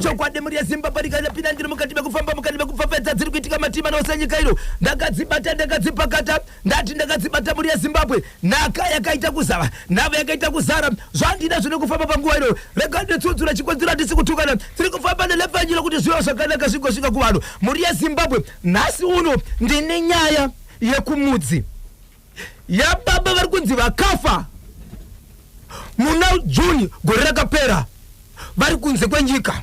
chokwadi muri yaZimbabwe rikapinda ndiri mukati mekufamba mukati mekufafedza dziri kuitika matima nosanyika ino ndakadzibata ndakadzipakata ndati ndakadzibata muri yaZimbabwe nhaka yakaita kuzava nhava yakaita kuzara zvandida zvine kufamba panguva ino rega nditsudzura chikwenzira ndisi kutukana tiri kufamba nelevhanyiro kuti zvivo zvakanaka zvingosvika kuvanhu muri yaZimbabwe. Nhasi uno ndine nyaya yekumudzi yababa vari kunzi vakafa muna Juni gore rakapera vari kunze kwenyika.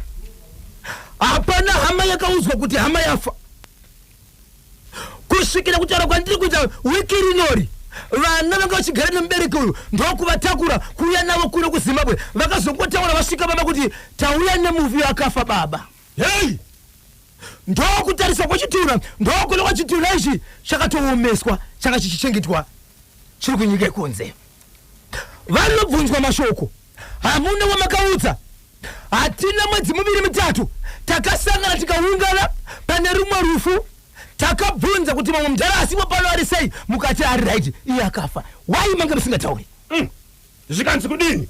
Hapana hama yakauzwa kuti hama yafa kusvikira kutaura kwandiri kuita wiki rinori vana vanga vachigara nemubereki uyu ndokuvatakura kuuya navo kuno kuZimbabwe vakazongotaura vasvika baba kuti tauya nemuvi akafa baba. Hey! Ndokutarisa kwachitura ndokuna kwachitura ichi chakatoomeswa changa chichichengetwa chiri kunyika yekunze. Vanobvunzwa mashoko hamuna wamakaudza hatina mwedzi miviri mitatu takasangana tikaungana pane rumwe rufu takabvunza kuti mamwe mudhara asipo pano ari sei mukati ari right iye akafa. Wai manga musingatauri? Zvikanzi kudini?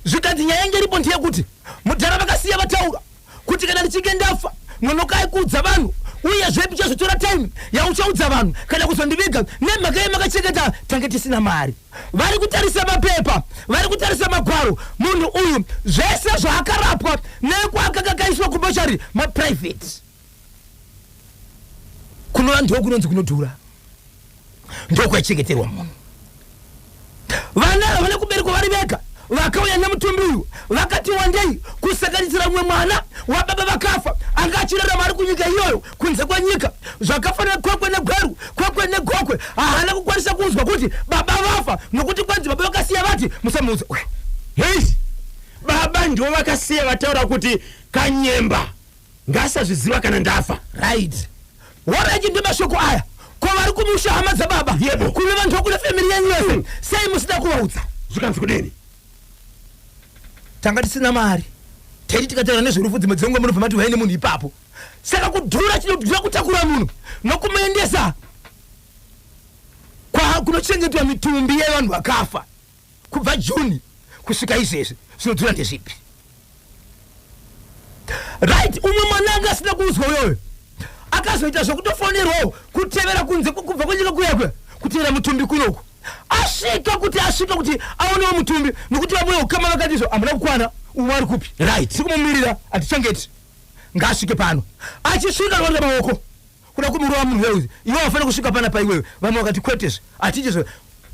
Zvikanzi nyaya yangu iripo ndeyekuti mudhara vakasiya vataura kuti kana ndichinge ndafa nonokai kuudza vanhu uye zvepi chazotora time yauchaudza vanhu kana kuzondiviga nemhaka yemakachengeta tange tisina mari. Vari kutarisa mapepa vari kutarisa magwaro munhu uyu zvese zvaakarapwa nekwaakakaiswa kumochari maprivate kunova ndokunonzi kunodhura ndokwachengeterwa munhu. Vana havana kuberekwa vari vega vakauya nemutumbi uyu vakati wandei kusanganisira mumwe mwana wababa vakafa anga achirarama ari kunyika iyoyo kunze kwenyika zvakafanira kwekwe negweru kwekwe negokwe haana kukwanisa kunzwa kuti baba vafa nokuti kwanzi baba vakasiya vati musamuudza. Hey! Baba ndivo vakasiya vataura kuti kanyemba ngasazviziva kana ndafa. Right. Waraji ndo mashoko aya kwavari kumusha hama dzababa yebo kune vanhu vakune family yenyu yese sei musida kuvaudza? Zvikanzi kudini? Tanga tisina mari teti tikataura nezverufu dzimwe dzenguva munobva mati vaine munhu ipapo saka kudhura chinodhura kutakura munhu nokumuendesa kunochengetwa mitumbi yevanhu vakafa kubva Juni kusvika izvezvi zvinodhura ndezvipi? Right. Umwe mwana anga asina kuudzwa uyoyo akazoita zvokutofonerwawo kutevera kunze kubva kwenyika kuyakwe kutevera mutumbi kunoku asvika kuti aonewo mutumbi nokuti vamwe ukama vakati izvo hamuna kukwana umwe ari kupi. Right. Sikumumirira atichengeti ngaasvike pano achisvika nokuita maoko kuda kumurova munhu weuzi iwe wafanira kusvika pana paiwewe vamwe vakati kwetezvo atichizvo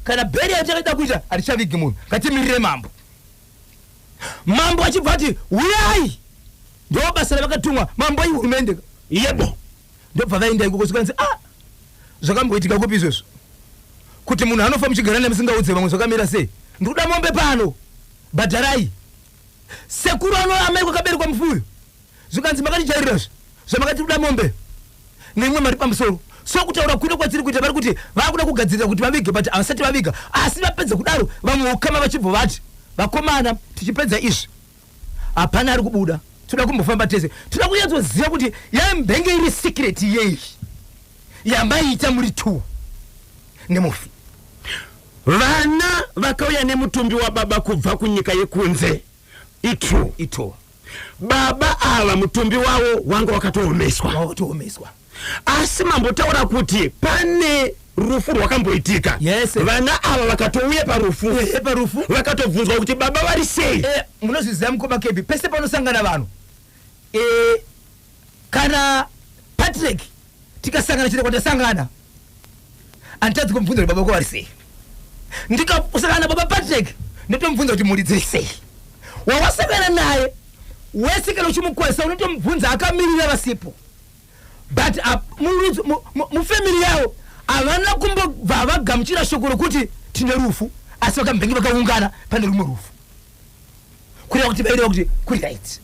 kana bheri yatakaita kuita hatichavigi munhu ngatimirire mambo. Mambo achibva ati uyai ndo basa ravakatumwa mambo ihurumende yebo ndobva vaenda ikoko zvikanzi zvakamboitika kupi izvozvo kuti munhu anofa muchigara nemusingaudze vamwe zvakamira sei? Ndikuda mombe pano bhadharai sekuru anoamai kwakaberekwa mufuyo zvikanzi makatichairirasvo zvamakati kuda mombe neimwe mari pamusoro so kutaura kuno kwatiri kuita vari kuti vakuda kugadzirira kuti vavige but havasati vaviga asi vapedza kudaro vamwe ukama vachibva vati vakomana tichipedza izvi hapana ari kubuda toda kumbofamba tese toda kunyatsoziva kuti yambenge iri secret yei yambaita muri 2 nemufi. Vana vakauya nemutumbi wababa kubva kunyika yekunze ito baba ava mutumbi wavo wanga wakatoomeswa asi mambotaura kuti pane rufu rwakamboitika. Yes. Vana ava vakatouya parufu vakatovunzwa kuti baba vari sei. Munozviziva mukoma kebi pese panosangana vanhu kana Patrick tikasangana chete kwatasangana handitadzi kumubvunza kuti baba vako vari sei. Ndikasangana baba Patrick ndotomubvunza kuti muri dziri sei. Wawasangana naye wese kana uchimukwesa unotomubvunza akamirira vasipo but mufamily yavo havana kumbobva vagamuchira shoko rokuti tine rufu asi vakambengi vakaungana pane rumwe rufu kureva kuti vaireva kuti kuri right.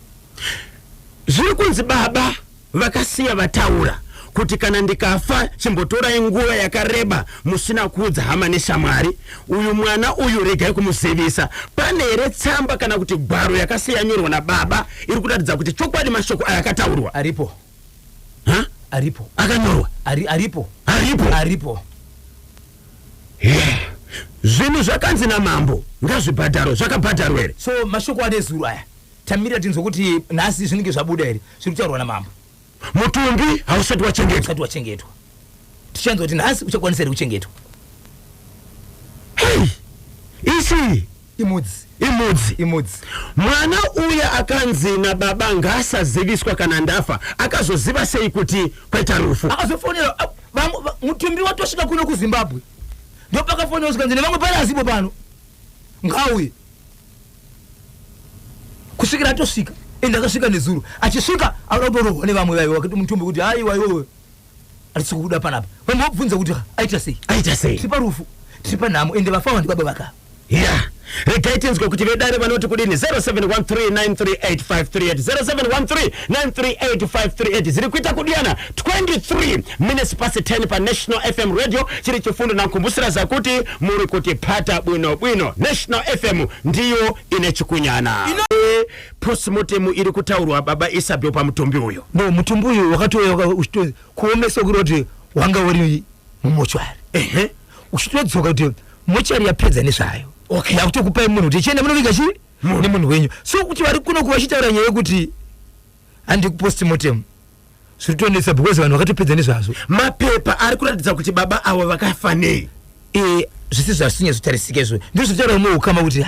Zviri kunzi baba vakasiya vataura kuti kana ndikafa chimbotorai nguva yakareba musina kuudza hama neshamwari uyu mwana uyu regai kumusevisa. Pane here tsamba kana kuti gwaro yakasiya nyorwa nababa iri kuratidza kuti chokwadi mashoko aya akataurwa? Aripo. Aripo. Akanyorwa? Aripo. Zvinhu zvakanzi namambo ngazvibhadharo zvakabhadharwa here? So mashoko ane zuru aya tamira tinzo kuti nasi zvinenge zvabuda ere zviri kutaurwa namambo mutumbi hausati wachengetwa tichanzwa kuti nasi uchakwanisa ere kuchengetwa isi imudzi mwana uya akanzi nababa ngasaziviswa kana ndafa akazoziva sei kuti kwaita rufu akazofonera mutumbi watosvika kuno kuZimbabwe ndo pakafonera usikanzi nevamwe pano azipo pano ngauye kusvikira atosvika ende akasvika nezuro achisvika akatorohwa nevamwe vaivo vakati mutumbi kuti haiwa iwewe atisi kubuda panapa vamabvunza kuti aita sei tiri parufu tiri panhamo ende vafa vandi baba vaka regai tinzwe kuti vedare vanoti kudini 0713938538 0713938538 ziri kuita kudiyana 23 minutes past 10 pa National FM radio chiri chifundo nankumbusira zakuti muri kuti pata bwino National FM ndiyo ine chikunyana postmortem iri kutaurwa baba Isabel pa mutumbi uyo no mutumbi uyo wakatoya kuomesa kuti wanga uri mumochwari uchitodzoka kuti mochari yapedza nezvayo yakutokupai munhu kuti chiende munoviga chii nemunhu wenyu so kuti vari kuno kuvachitaura nyaya yekuti handi kupostmortem zviritonesa because vanhu vakatopedza nezvazvo mapepa ari kuratidza kuti baba avo vakafa nei zvisi zvasinyazotarisika izvo ndizvo zvitaura muukama kuti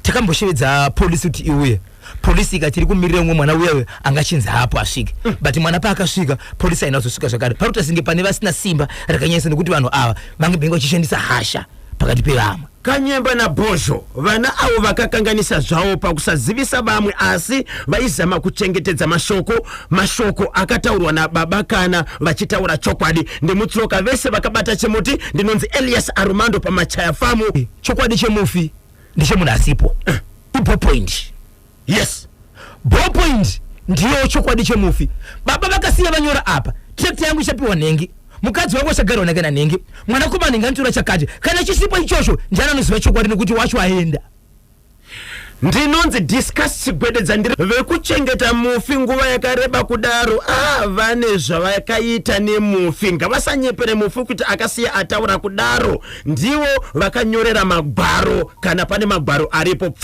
takamboshevedza polisi kuti iuye polisi ikati iri kumirira umwe mwana uyawe angachinza hapo asvike but mwana paakasvika polisi haina kuzosvika zvakare parutasinge pane vasina simba rakanyanyisa nekuti vanhu ava vange benga vachishandisa hasha pakati pevamwe Kanyemba na Bosho vana avo vakakanganisa zvavo pakusazivisa vamwe asi vaizama kuchengetedza mashoko akataurwa nababa kana vachitaura chokwadi ndemutsoka vese vakabata chemuti ndinonzi Elias Armando pamachaya famu chokwadi chemufi ndechemunhu asipo ipo point ballpoint ndiyo chokwadi chemufi baba vakasiya vanyora apa tractor yangu ichapiwa nhengi mukadzi wangu achagara nakana nhengi mwanakomana ngantura chakati kana chisipo ichocho njana anoziva chokwadi nekuti wacho aenda ndinonzi discuss chigwededza ndiri vekuchengeta mufi nguva yakareba kudaro vane zvavakaita nemufi ngavasanyepere mufi kuti akasiya ataura kudaro ndivo vakanyorera magwaro kana pane magwaro aripo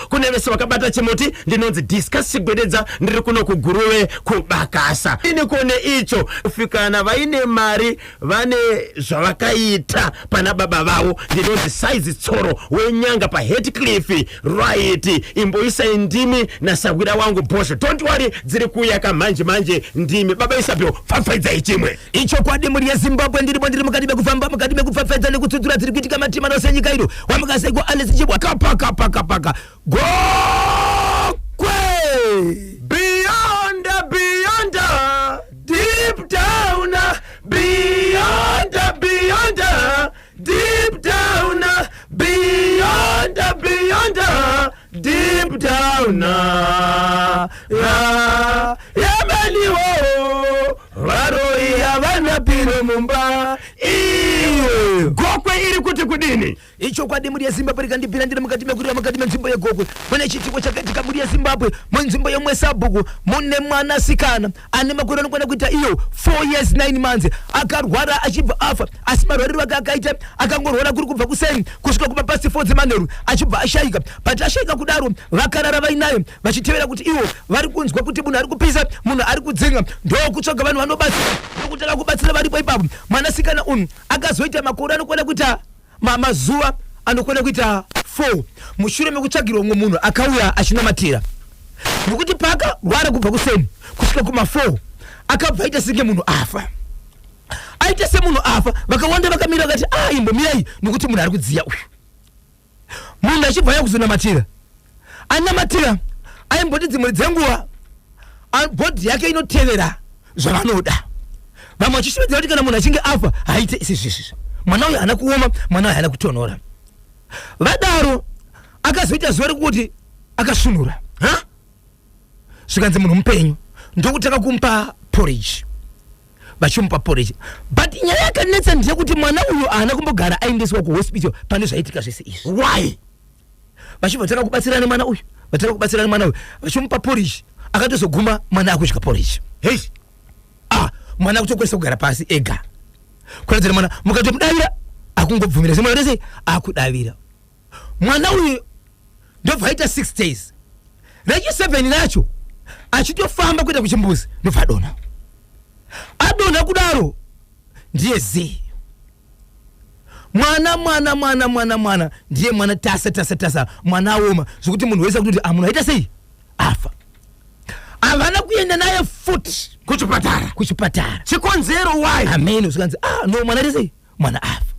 kune vese vakabata chimuti ndinonzi discuss chigwededza ndiri kuno kuguruve kubakasa ini kone icho kufikana vaine mari vane zvavakaita pana baba vavo ndinonzi size tsoro wenyanga paHeathcliff right imboisa ndimi na sagwira wangu Bosho don't worry dziri kuya kamanje ndimi baba Isabel fafaidza ichimwe icho kwadi muri yeZimbabwe ndiri mukati bekufamba mukati bekufafaidza nekutsudzura tiri kuitika matima nosenyika iro wamukaseko Alex Chibwa kapaka gokwe beyond deep down beyond deep down beyond deep down yamaniwo varoi havana pino mumba iwe gokwe iri kuti kudini icho kwadi muri yeZimbabwe rikandipira ndiri mukati mekurira mukati menzvimbo yegokwe mune chitiko chakaitika muri yeZimbabwe munzvimbo yemweSabhuku mune mwanasikana ane makore anokwana kuita iyo 4 years 9 months akarwara achibva afa asi marwariro ake akaita akangorwara kuri kubva kuseni kusvika kumapasi 4 dzemanheru achibva ashayika but ashayika kudaro vakarara vainayo vachitevera kuti ivo vari kunzwa kuti munhu ari kupisa munhu ari kudzinga ndokutsvaga vanhu vanobatsira ndokutanga kubatsira varipo ipapo mwanasikana unhu akazoita makore anokwana kuita mazuva anokwana kuita 4 mushure mekutsvagirwa umwe munhu akauya achinamatira nokuti pakarwara kubva kuseni kusvika kuma4 akabva aita senge munhu afa aita semunhu afa vakawanda vakamira vakati imbomirai nokuti munhu ari kudziya uyu munhu achibva aya kuzonamatira anamatira aimboti dzimwe dzenguva bhodhi yake inotevera zvavanoda vamwe vachishivedzera kuti kana munhu achinge afa haite isizvizvi mwana uyu haana kuoma mwana uyu haana kutonhora vadaro akazoita zuva rekuti akasvinura zvikanzi munhu mupenyu ndokutaka kumpa porridge vachimupa porridge but nyaya yakanetsa ndeyekuti mwana uyu haana kumbogara aendeswa kuhospital pane zvaitika zvese izvi why vachibva taka kubatsirana mwana uyu vachimupa porridge akatozoguma mwana akudya porridge mwana akutokwanisa kugara pasi ega kuradzira mwana mukatomudavira akungobvumira semwana rese akudavira mwana uyu ndobva aita 6 days rechi 7 nacho achitofamba kuenda kuchimbuzi ndobva adona kudaro ndiye ze mwana ndiye mwana tasa mwana aoma zvokuti munhu wese kuti munhu aita sei afa avana kuenda naye futi kuchipatara chikonzero why amen usikanzi no mwana aita sei mwana afa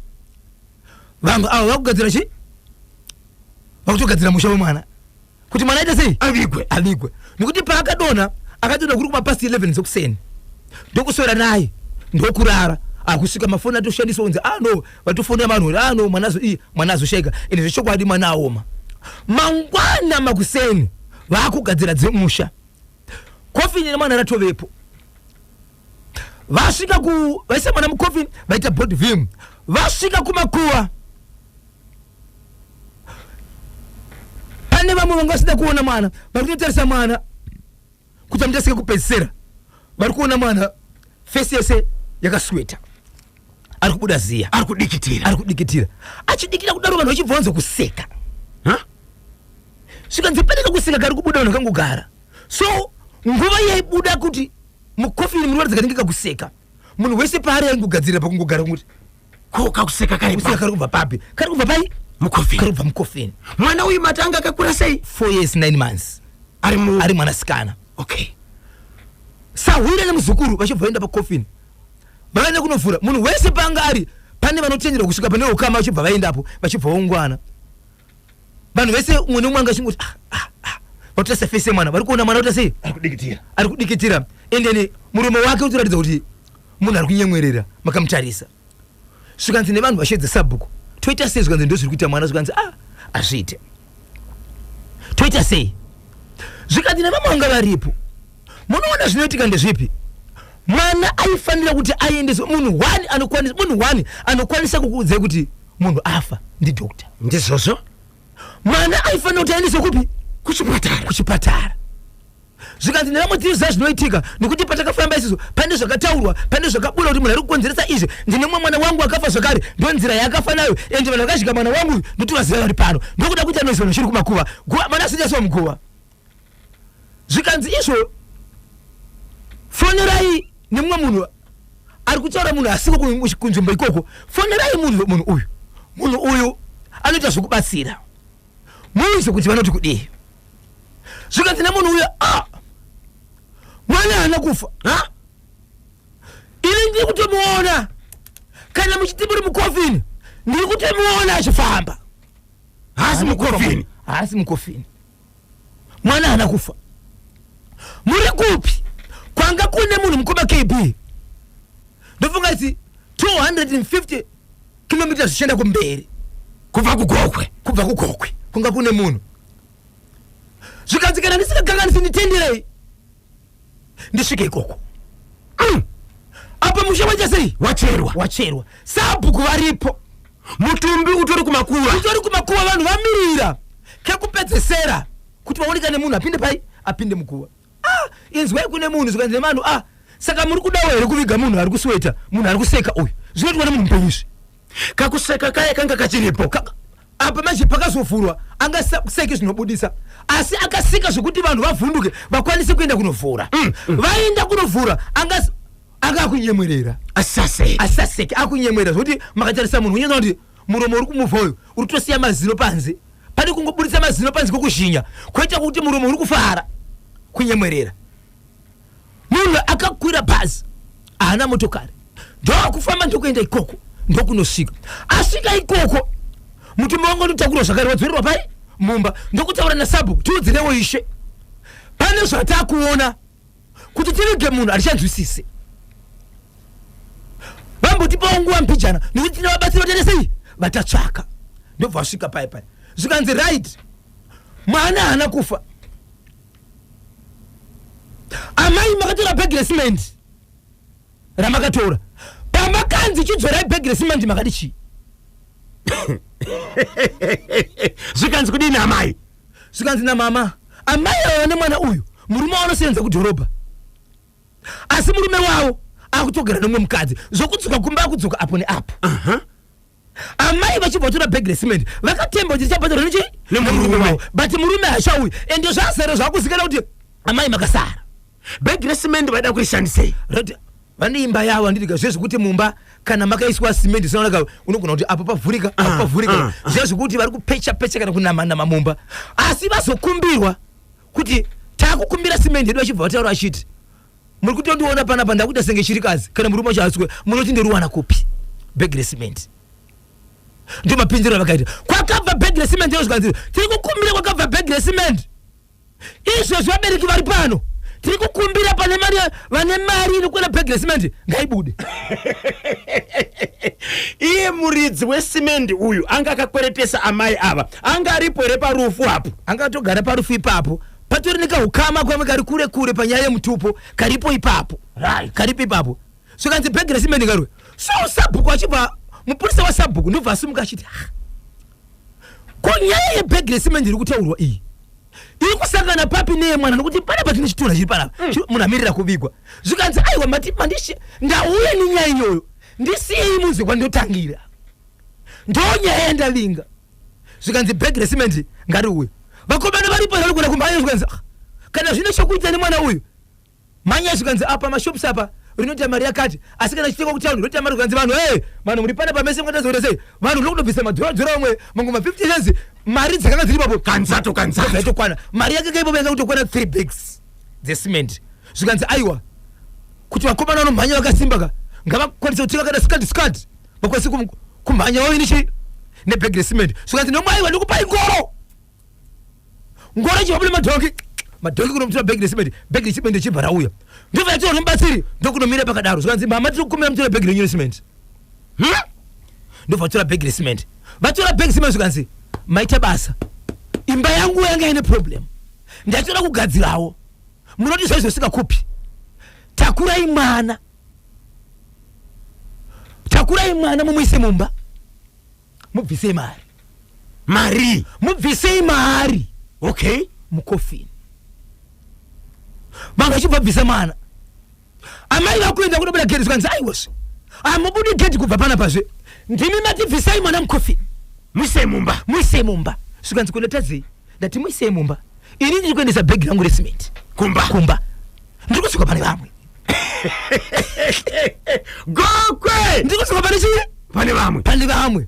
vanhu avo vakugadzira chi vakutogadzira musha wemwana kuti mwana aita sei avigwe nekuti paakadona akadona kuri kumapasi 11 dzokuseni ndokuswera naye ndokurara akusvika mafoni atoshandiswa unzi no vatofonera vanhu no mwana azoshaika ende zvechokwadi mwana aoma mangwana makuseni vakugadzira dzemusha kofini nemwana ratovepo vasvika vaisa mwana mukofini vaita board vim vasvika kumakuwa pane vamwe vanga vasida kuona mwana vari kunotarisa mwana kuti amutasike kupedzisera vari kuona mwana fesi yese yakasweta ari kubuda ziya ari kudikitira achidikira kudaro vanhu vachibva vanzo kuseka svikanzi paneka kuseka kari kubuda vanhu vakangogara so nguva yaibuda kuti mukofini munhu waradza kanenge kakuseka munhu wese paari aingogadzirira pakungogara kuti kakuseka kari kubva papi kari kubva pai kubva mukofini mwana uyu matanga akakura sei 4 years 9 months ari mwanasikana okay sahwire nemuzukuru vachibva vaenda pakofini vavaenda kunovhura munhu wese panga ari pane vanotendera kusvika pane ukama vachibva vaendapo vachibva vaungwana vanhu vese umwe nomwe anga chingoti vatotasa fese mwana vari kuona mwana utasei ari kudikitira endeni muromo wake utoratidza kuti munhu ari kunyemwerera makamutarisa svikanzi nevanhu vashedza sabhuku toita sei zvikanzi ndo zviri kuita mwana zvikanzi azviite toita sei zvikanzi nevamwe vanga varipo munoona zvinoitika ndezvipi mwana aifanira kuti aendeswe munhu wani anokwanisa kukuudzai kuti munhu afa ndidhokta ndizvozvo mwana aifanira kuti aendeswe kupi kuchipatara zvikanzi nevamwe tiriziva zvinoitika nekuti patakafamba isiso pane zvakataurwa pane zvakabuda kuti munhu ari kukonzeresa izvi ndinemwe mwana wangu akafa zvakare ndo nzira yakafa nayo ende vanhu vakasvika mwana wangu uyu ndotivaziva vari pano ndokuda kuita noisi vanhu chiri kumakuva mwana asinyaswa muguva zvikanzi izvo fonerai nemwe munhu ari kutaura munhu asiko kunzvimbo ikoko fonerai munhu uyu anoita zvokubatsira muizve kuti vanoti kudii zvikanzi nemunhu uyu mwana haana kufa ini ndiri kutomuona kana muchiti muri mukofini ndiri kutomuona achifamba haasi mukofini mwana haana kufa muri kupi kwanga kune munhu mukoma KB ndofunga iti 250 kilometers zvichienda kumberi kubva kugokwe kwanga kune munhu zvikanzi kana ndisingakanganisi nditenderei ndisvike ikoko apa musha waita sei wacherwa sabhuku varipo mutumbi utori kumakuva vanhu vamirira kekupedzesera kuti vaonekane munhu apinde pai apinde mukuva inzwai kune munhu zvikanzi nevanhu saka muri kudawo here kuviga munhu ari kusweta munhu ari kuseka uyu zvinoitwa nemunhu mupenyu kakuseka kaye kanga kachiripo apa manje pakazovhurwa angaseki zvinobudisa asi akasika zvokuti vanhu vavhunduke vakwanise kuenda kunovhura vaenda kunovhura anga akunyemwerera asaseke akunyemwerera zvokuti makatarisa munhu unyenza kuti muromo uri kumuvha uyu uri kutosiya mazino panze pane kungobudisa mazino panze kokuzhinya koita kuti muromo uri kufara kunyemwerera munhu akakwira bhazi haana motokari ndokufamba ndokuenda ikoko ndokunosvika asvika ikoko mutumbi wangu ndotakurwa zvakare wadzorerwa pai mumba ndokutaura nasabhuku tiudzirewo ishe pane zvatakuona kuti tivige munhu harichanzwisise vambotipawo nguva mpijana nokuti tina vabatsiri vatendesei vatatsvaka ndobva vasvika pai zvikanzi right mwana haana kufa amai makatora bhegi resimende ramakatora pamakanzi chidzorai bhegi resimende makadi chii zvikanzi kudini amai zvikanzi namama amai ava nemwana uyu murume wanosevenza kudhorobha asi murume wavo akutogara nomwe mukadzi zvokudzoka kumba akudzoka apo neapo amai vachivatora bag cement vakatemba kuti chapatoro nichi nemurume wawo but murume hashauyi ende zvasara zvakuzikanwa kuti amai makasara bag cement vaida kuishandisei vane imba yavo andidika zvezvekuti mumba kana makaiswa simende sinoonaka unogona kuti apo pavhurika apo pavhurika zvezvekuti vari kupecha kana kunama mumba asi vazokumbirwa kuti takukumbira simende yedu vachibva vataura achiti muri kutondiona panapa ndakuita senge chirikazi kana murume wacho aswe munoti ndiruwana kupi bag cement ndio mapinziro vakaita kwakabva bag cement yozvikanziro tiri kukumbira kwakabva bag cement izvo zvabereki vari pano tiri kukumbira pane mari vane mari inokwena bag cement ngaibude iye muridzi wesimende uyu anga akakweretesa amai ava anga aripo here parufu apo angatogara parufu ipapo patori nekahukama kwame kari kure panyaya yemutupo karipo ipapo karipo ipapo so kanzi bag cement ngarwe so sabhuku achibva mupurisa wasabhuku ndobva asimuka achiti konyaya yebag cement iri kutaurwa iyi iri kusangana papi neye mwana nokuti panapa tine chitunha chiri panapa munhu amirira kubigwa zvikanzi aiwa mandishi ndauye nenyaya iyoyo ndisiyei muzi kwandotangira ndonyaya yandavinga zvikanzi bag cement ngariuye vakomana varipo varikuna kumbanya zvikanzi kana zvine chokuita nemwana uyu manya zvikanzi apa mashops apa rinoita mari yakati asi kana chitenga kutauni rinoita mari kukanzi vanhu vanhu muri pana pamese mukatazoita sei vanhu ndokutobvisa madhora omwe mangoma 50 cents mari dzakanga dziri papo kanzato kwana mari yake kaipo yanga kutokwana 3 bags dzecement zvikanzi aiwa kuti vakomana vanomhanya vakasimba ngavakwanisa kutenga kana skati vakwanise kumhanya wao inichi nebag cement zvikanzi nomaiwa ndikupai ngoro chivapule madhoki kunomutora bag cement chibva rauya ndobva yatiwa nomubatsiri ndokunomira pakadaro zvikanzi mama tiri kukumira mutora bag renyury cement ndobva vatora bag cement vatora bag cement zvikanzi maita basa imba yangu yanga ine problem ndatoda kugadzirawo munoti zvaizosikakupi takurai mwana mumuise mumba mubvisei mari mubvisei mari okay mukofini vanga chibva bvisa mwana amai vakuenda kunobeda geti zvikanzi aiwasi amubudi geti kubva panapazve ndimi mati bvisai mwana mukofini muisei mumba zvikanzi kundotadzei ndati muisei mumba ini ndiri kuendesa bhegi rangu recement kumba ndiri kusuka pane vamwe gokwe ndiri kusuka pane chii pane vamwe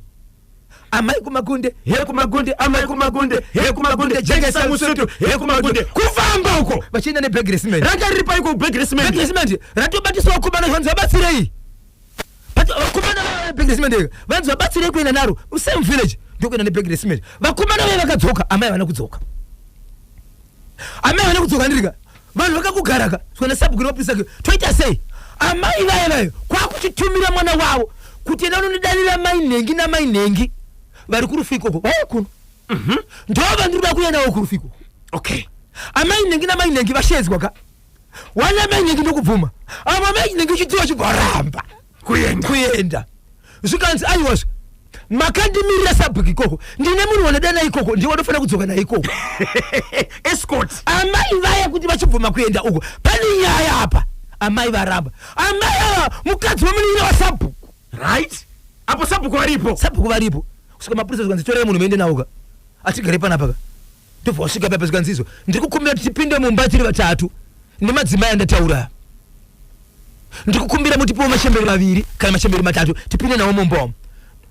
amai kumagunde amai kumagunde jengesa musutu kumagunde kufamba uko vachienda nebag cement ranga riri paiko bag cement ratobatiswa vakomana vanzi vabatsirei vakomana bag cement vanzi vabatsirei kuenda naro same village ndokuenda nebag cement vakomana vaye vakadzoka amai havana kudzoka ndirika vanhu vakakugaraka zvona sabhukuri vapisake toita sei amai vaye kwakuchitumira mwana wavo kuti enda unondidanira mai nhengi vari kurufikoko vaye kuno ndova ndiri kuendawo kurufikoko okay amai nhengi vashedzwa wana mai nhengi ndokubvuma ama mai nhengi chitiwa chibvaramba kuenda zvikanzi aiwazve makandimirira sabhuku ikoko ndine munhu wanodana ikoko ndiwe unofanira kudzoka naye ikoko escort amai vaya kuti vachibvuma kuenda uko pane nyaya apa amai varamba amai ava mukadzi wemunivire wasabhuku right apo sabhuku varipo kusvika mapurisa zvikanzi torei munhu meende nauka atigare panapaka ndobva wasvika papa zvikanzi izvo ndiri kukumbira kuti tipinde mumba tiri vatatu nemadzimai andataura ndiri kukumbira mutipiwo machemberi maviri kana machemberi matatu tipinde nawo mumba umo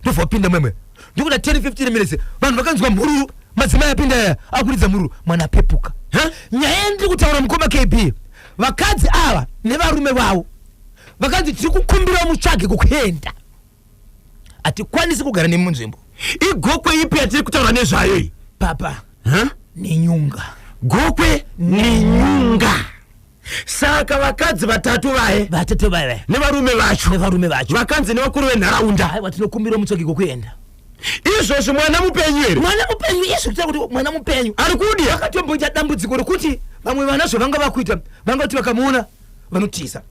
ndobva wapinda mwemwe ndikuda 10-15 minutes vanhu vakanzwa mhururu madzimai apinda aya akuridza mhururu mwana apepuka nyaya ndiri kutaura mukoma kp vakadzi ava nevarume vavo vakanzi tiri kukumbira mutsvage kukuenda hatikwanisi kugara nemunzvimbo igokwe ipi yatiri kutaura nezvayo iyi papa nenyunga gokwe nenyunga saka vakadzi vatatu vaye nevarume vacho vakanzi nevakuru venharaunda aiwa tinokumbira mutsvage kukuenda izvozvo mwana mupenyu here izvo kutaa kuti mwana mupenyu ari kudi vakatomboita dambudziko rokuti vamwe vana zvavanga vakuita vanga kuti vakamuona vanotiza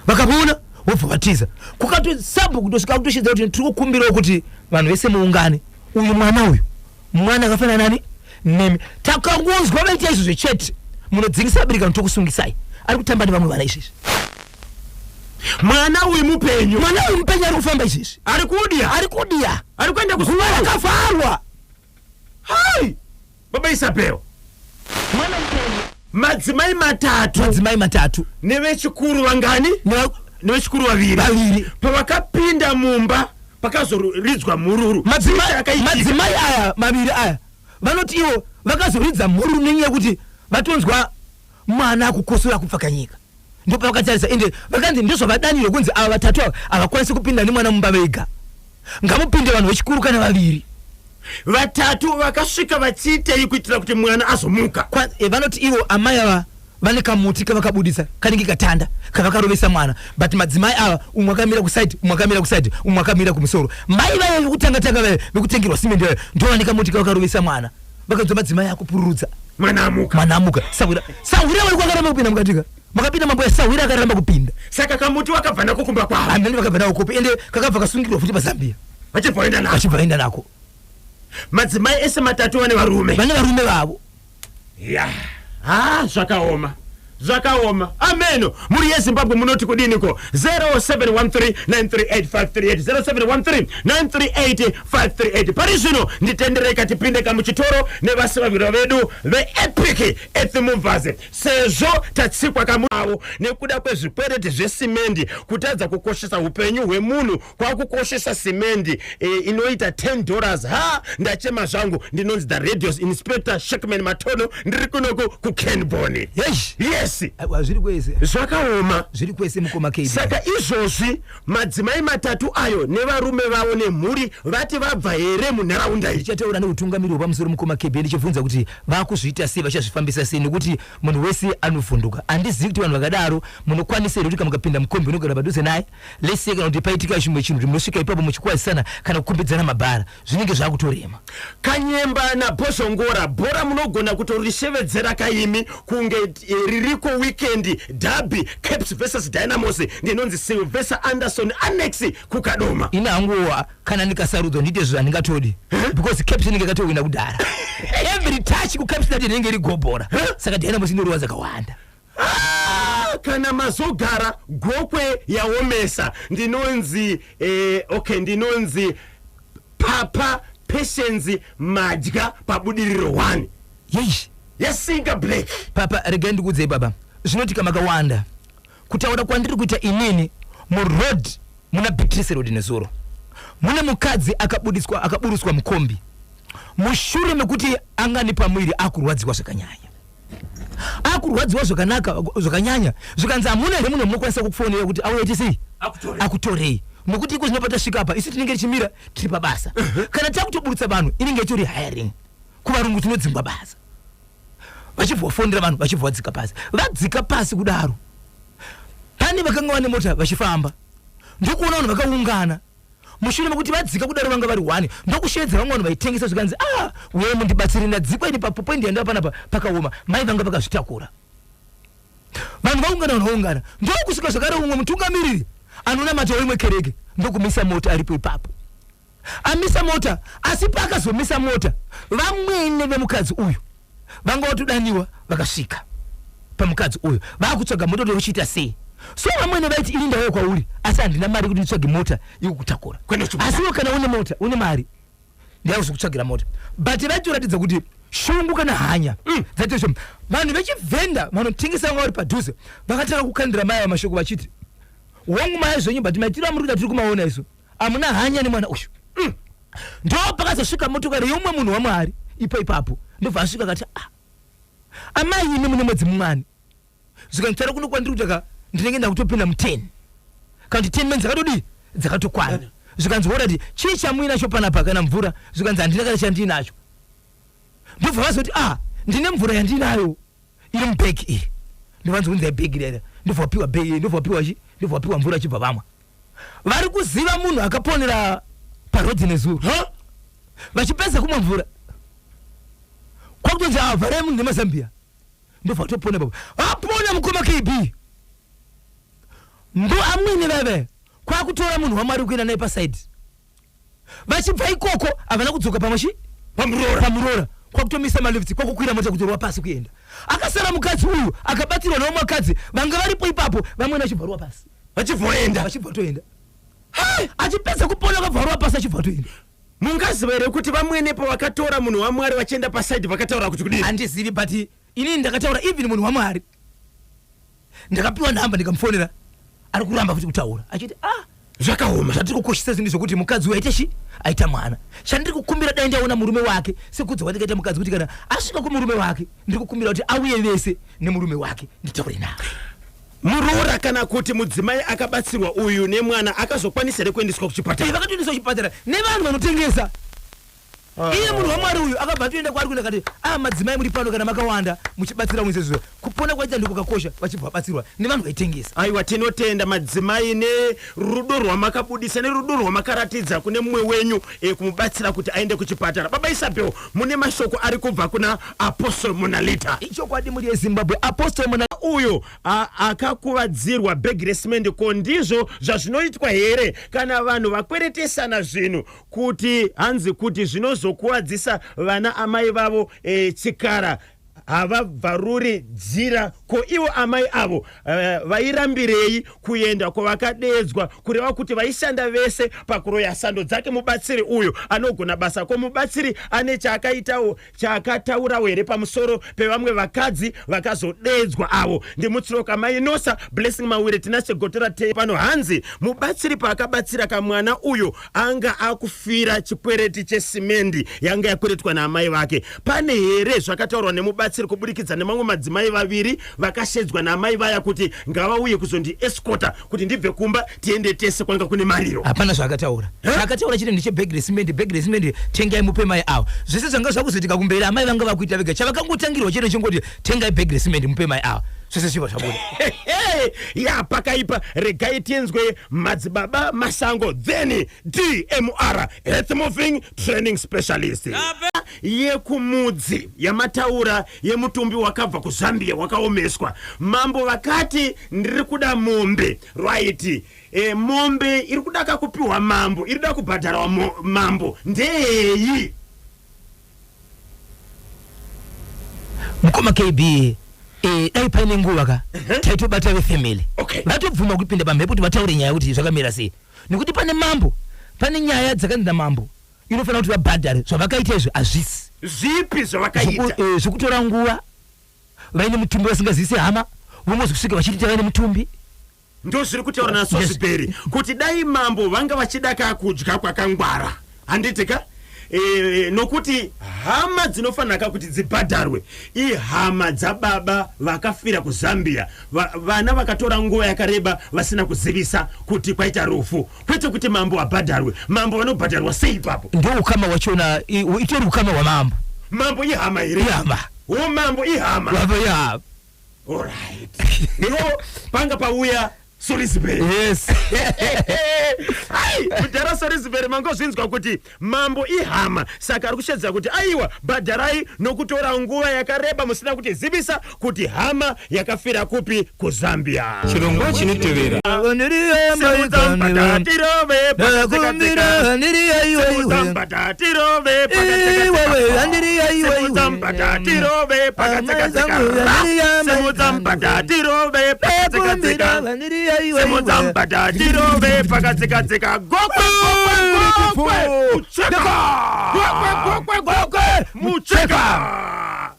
vakamuona wobva vatiza kukatosabu kutosvika kutoshidza kuti tiri kukumbirawo kuti vanhu vese muungane uyu mwana akafanana nani nemi takangonzwa vaita izvozvo chete munodzingisa abereka notokusungisai ari kutamba nevamwe vana izvezvi mwana uyu mupenyu ari kufamba isisi ari kudia ari kwenda kusumara akafarwa. hai baba Isabel Mwana mpenyu madzimai matatu nevechikuru vangani nevechikuru vaviri pavakapinda mumba pakazoridzwa mururu. madzimai aya maviri aya vanoti ivo vakazoridza mururu nenyaya kuti vatonzwa mwana akukosora kupfakanyika. Ndipo vakatarisa ende vakanzi ndizvo vadaniro kunzi ava vatatu avakwanisi kupinda nemwana mumba vega, ngamupinde vanhu vechikuru kana vaviri. Vatatu vakasvika vachiitei kuitira kuti mwana azomuka. Vanoti ivo amai ava vane kamuti kavakabudisa kanenge katanda kavakarovesa mwana, but madzimai ava umwe akamira kusaidi umwe akamira kusaidi umwe akamira kumusoro. Mai vaya vekutanga vaya vekutengerwa simende vaya ndo vane kamuti kavakarovesa mwana, vakanzwa madzimai akupururudza mwana amuka. Sahwira vari kwakaramba kupinda mukatika makapinda mambo ya Sahwira akaramba kupinda, saka kamuti wakabva nako kumba kwavo. Andani vakabva nako kopi ende kakabva kasungirwa futi paZambia vachibvaenda nako. Madzimai ese matatu vane varume vavo. ya zvakaoma ameno. Muri yeZimbabwe munoti kudiniko? 0713938538 0713938538. pari zvino nditendereka tipinde kamuchitoro nevasivavira vedu veEpic Earth Movers sezvo tatsikwa kamuavo nekuda kwezvikwereti zvesimendi kutadza kukoshesa upenyu hwemunhu kwakukoshesa simendi inoita $10. Ndachema zvangu ndinonzi the Radio Inspector Shackman Matono ndiri kunoko kuKenboni. Yes zviri kwese mukoma KD. Saka izvozvi madzimai matatu ayo nevarume vavo nemhuri vati vabva here munharaunda iyi. Tichataura neutungamiri hwepamusoro mukoma KB ndichibvunza kuti vakuzviita sei, vachazvifambisa sei, nekuti munhu wese anovhunduka. Handizivi kuti vanhu vakadaro munokwanisa here kuti mukapinda mukombe unogara padhuze naye lese kana kuti paitika chimwe chinhu munosvika ipapo muchikwazisana kana kukombidzana mabhara zvinenge zvakutorema. Kanyemba naBhozhongora bhora munogona kutorishevedzera kaimi kunge ririko weekend derby Caps versus Dynamos ndinonzi Sylvester Anderson Annex kukadoma. Ina hanguwa kana ndikasarudzwa ndite zvandingatodi because Caps inenge katowina kudhara. Every touch ku Caps that inenge rigobhora. Saka Dynamos inoruwa zakawanda. Kana mazogara gokwe yaomesa ndinonzi ndinonzi Papa Patience Madya pabudiriro 1. Yasinga Black. Papa regendi kudze baba. Zvinotika makawanda. Kutaura kwandiri kuita inini mu road muna Beatrice Road nezoro. Muna mukadzi akaburuswa mukombi. Mushure mekuti angani pamwiri akurwadzwa zvakanyanya. Akurwadzwa zvakanyanya. Zvikanza amuna here munhu munokwanisa kukufonera kuti auye tisi akutorei. Nokuti iko zvinopata svika apa isi tinenge chimira tiri pabasa. Kana takutoburutsa vanhu inenge itori hiring. Kuvarungu tinodzingwa basa. Vachivofondera vanhu vachivwadzika pasi. Vadzika pasi kudaro. Pane vakanga vane mota vachifamba. Ndokuona vanhu vakaungana. Mushure mekuti vadzika kudaro vanga vari 1 ndokushedza vamwe vanhu vaitengesa zvikanzi wewe mundibatsire ndadzikwa ini papo poindienda panapa pakaoma mai vanga vakazvitakura. Vanhu vaungana ndokusvika zvakare umwe mutungamiriri anona mata weimwe kereke ndokumisa mota aripo ipapo. Amisa mota asi pakazomisa mota vamwene vemukadzi uyu vanga watodaniwa vakasvika pamukadzi uyu vakutsvaga mota kuti uchiita sei. So vamwene vaiti ilinda wewe kwauri asi handina mari kuti nditsvage mota ikukutakura. Asi kana une mota une mari ndiyakuzokutsvagira mota. But vachitoratidza kuti shungu kana hanya dzatizvo vanhu vechivhenda vanotengesa vanga vari padhuze vakatanga kukandira mai vamashoko vachiti wangu mai zvenyu but maitiro amuri kuda tiri kumaona isu amuna hanya nemwana uyu. Ndo pakazosvika motokari yomwe munhu waMwari ipapo ndobva asvika akati amai ine mune mwedzi mumwani zvikanditara kuno kwandiri kutaka ndinenge ndakutopinda mu10 kana kuti 10 menzi dzakatodi dzakatokwana. Zvikanzi orati chii chamuinacho panapa kana mvura zvikanzi handina kana chandinacho. Ndobva vazoti ndine mvura yandinayo iri mubhegi iri ndovanzi kunzi bhegi rera ndobva wapiwa bhegi ndobva wapiwa mvura chibva vamwe vari kuziva munhu akaponera parodhi nezuro vachipedza kumwa mvura kwakutonzi vharai munhu neMazambia ndobva watopona baba apona mukoma KB ndo amwene veve kwakutora munhu waMwari kuenda naye pasaidi vachibva ikoko havana kudzoka pamurora kwakutomisa malifti kwakukwira mota kutorwa pasi kuenda akasara mukadzi uyu akabatirwa neumwe mukadzi vanga varipo ipapo vamwene vachibvarwa pasi achivhoenda achibvatoenda achipedza kupona kabvarwa pasi achibvatoenda. Mungazivere kuti vamwenepo vakatora munhu waMwari vachienda pasaidi vakataura kuti kudini? Handizivi, but inini ndakataura even munhu waMwari ndakapiwa nhamba ndikamufonera ari kuramba kuti kutaura achiti zvakaoma. zvatiri kukoshesa zvinhu zvokuti mukadzi uyu aita chi aita mwana. chandiri kukumbira dai ndaona murume wake sekudza kwandikaita mukadzi kuti kana asvika kumurume wake ndiri kukumbira kuti auye vese nemurume wake nditaure naye. Muroora kana kuti mudzimai akabatsirwa uyu nemwana akazokwanisa kuendeswa kuchipatara. Vakatoendeswa kuchipatara nevanhu vanotengesa. Iye munhu waMwari uyu akabva toenda kwari kuenda kati madzimai muri pano kana makawanda muchibatsira muzezvo kupona kwaita ndiko kakosha vachibva batsirwa nevanhu vaitengesa. Aiwa, tinotenda madzimai nerudo rwamakabudisa nerudo rwamakaratidza kune mumwe wenyu kumubatsira kuti aende kuchipatara. Baba Isabel, mune mashoko ari kubva kuna Apostle Monalita. Ichokwadi muri yeZimbabwe Apostle Monalita uyo akakuvadzirwa begracement ko ndizvo zvazvinoitwa here kana vanhu vakweretesana zvinhu kuti hanzi kuti zvinozokuwadzisa vana amai vavo chikara havabvaruri dzira ko ivo amai avo vairambirei kuenda kwavakadedzwa kureva kuti vaishanda vese pakuroya sando dzake mubatsiri uyu anogona basa ko mubatsiri ane chaakataurawo here pamusoro pevamwe vakadzi vakazodedzwa avo ndimutsiroka mai Nosa Blessing Mawire tinachegotora te pano hanzi mubatsiri paakabatsira kamwana uyu anga akufira chikwereti chesimendi yanga yakweretwa naamai vake. Pane here zvakataurwa nemubatsiri kubudikidza nemamwe madzimai vaviri vakashedzwa naamai vaya kuti ngavauye kuzondi escota kuti ndibve kumba tiende tese kwanga kune mariro? Hapana zvakataura. Zvakataura chiri ndiche begracement tengai mupe mai avo. Zvese zvanga zvakuzoitika kumberi amai vanga vakuita vega chavakangotangirwa chero chingoti tengai begracement mupe mai avo. Zvese chiva zvabuda. Ya pakaipa regai tienzwe madzibaba Masango then DMR Health Moving Training Specialist. Yekumudzi yamataura yemutumbi wakabva kuZambia wakaomeswa. Mambo vakati ndiri kuda mombe, right? Mombe iri kuda kupiwa mambo, iri kuda kubhadhara mambo. Ndeyi mukoma KB dai paine nguva ka taitobata vefamily vatobvuma kupinda pamhepo kuti vataure nyaya kuti zvakamira sei nekuti pane mambo pane nyaya dzakanzi mambo inofanira kuti vabhadhare zvavakaita izvo hazvisi zvipi zvavakaita zvekutora nguva vaine mutumbi vasingazivise hama vomwe kusvika vachiti vaine mutumbi ndo zviri kutaura naso zviperi kuti dai mambo vanga vachida kudya kwakangwara handitika nokuti hama dzinofanira kuti dzibhadharwe ihama dzababa vakafira kuZambia vana vakatora nguva yakareba vasina kuzivisa kuti kwaita rufu kwete kuti mambo abhadharwe. Mambo vanobhadharwa sei ipapo? Ndio ukama wachona itori ukama wa mambo ihama here mambo ihama ya alright no panga pauya Salisbury. Yes. Hai, kudara Salisbury mango zvinzwa kuti mambo ihama saka ari kushedza kuti aiwa bhadharai nokutora nguva yakareba musina kuti zivisa kuti hama yakafira kupi kuZambia. Chirongwa chinotevera Semuzambada dirove pakatsika mucheka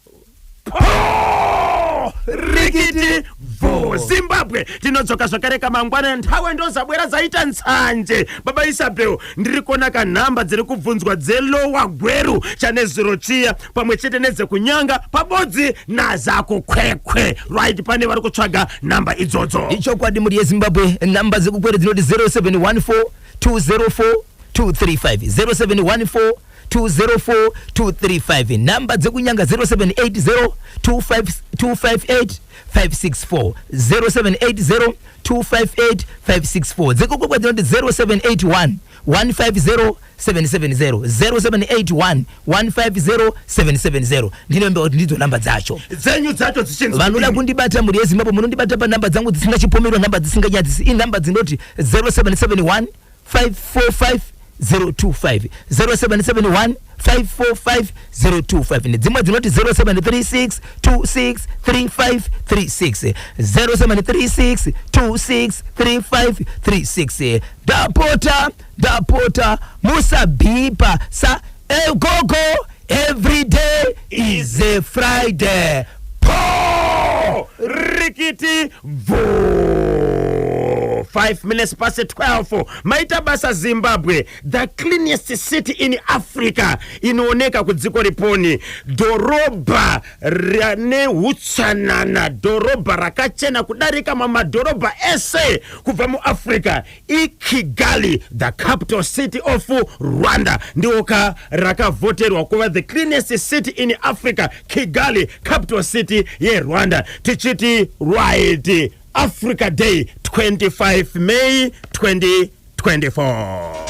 rikiti vo Zimbabwe tinodzoka zvakareka mangwana nthawe ndozabwera zaita ntsanje. Baba Isabel ndiri kuona kanhamba dziri kubvunzwa dzelowa gweru chane ziro chiya pamwe chete nedzekunyanga pabodzi nazako kwekwe right pane vari kutsvaga namba idzodzo. Ichokwadi muri yeZimbabwe namba dzekugwera dzinoti 0714 204 235 0714 204 235 namba dzekunyanga 0780 258 564 0780 258 564 dzekugwera dzinoti 0781 150 770 0781 150 770 ndinombe kuti ndidzo namba dzacho dzenyu dzacho dzichinzwa. Vanoda kundibata muri yeZimbabwe munondibata pa namba dzangu dzisingachipomerwa namba dzisinganyadzisi inamba dzinoti 0771 545 025 0771 545 025 nedzimwe dzinoti 0736 26 35 36 0736 26 35 36 dapota musabipa sa gogo every day is a Friday po rikiti vo 5 minutes past 12 maita basa Zimbabwe the cleanest city in Africa inooneka kudziko riponi doroba rane hutsanana doroba rakachena kudarika mamadhorobha ese kubva muAfrica Kigali the capital city of Rwanda ndioka rakavoterwa kuva the cleanest city in Africa Kigali capital city ye Rwanda tichiti right Africa Day 25 May 2024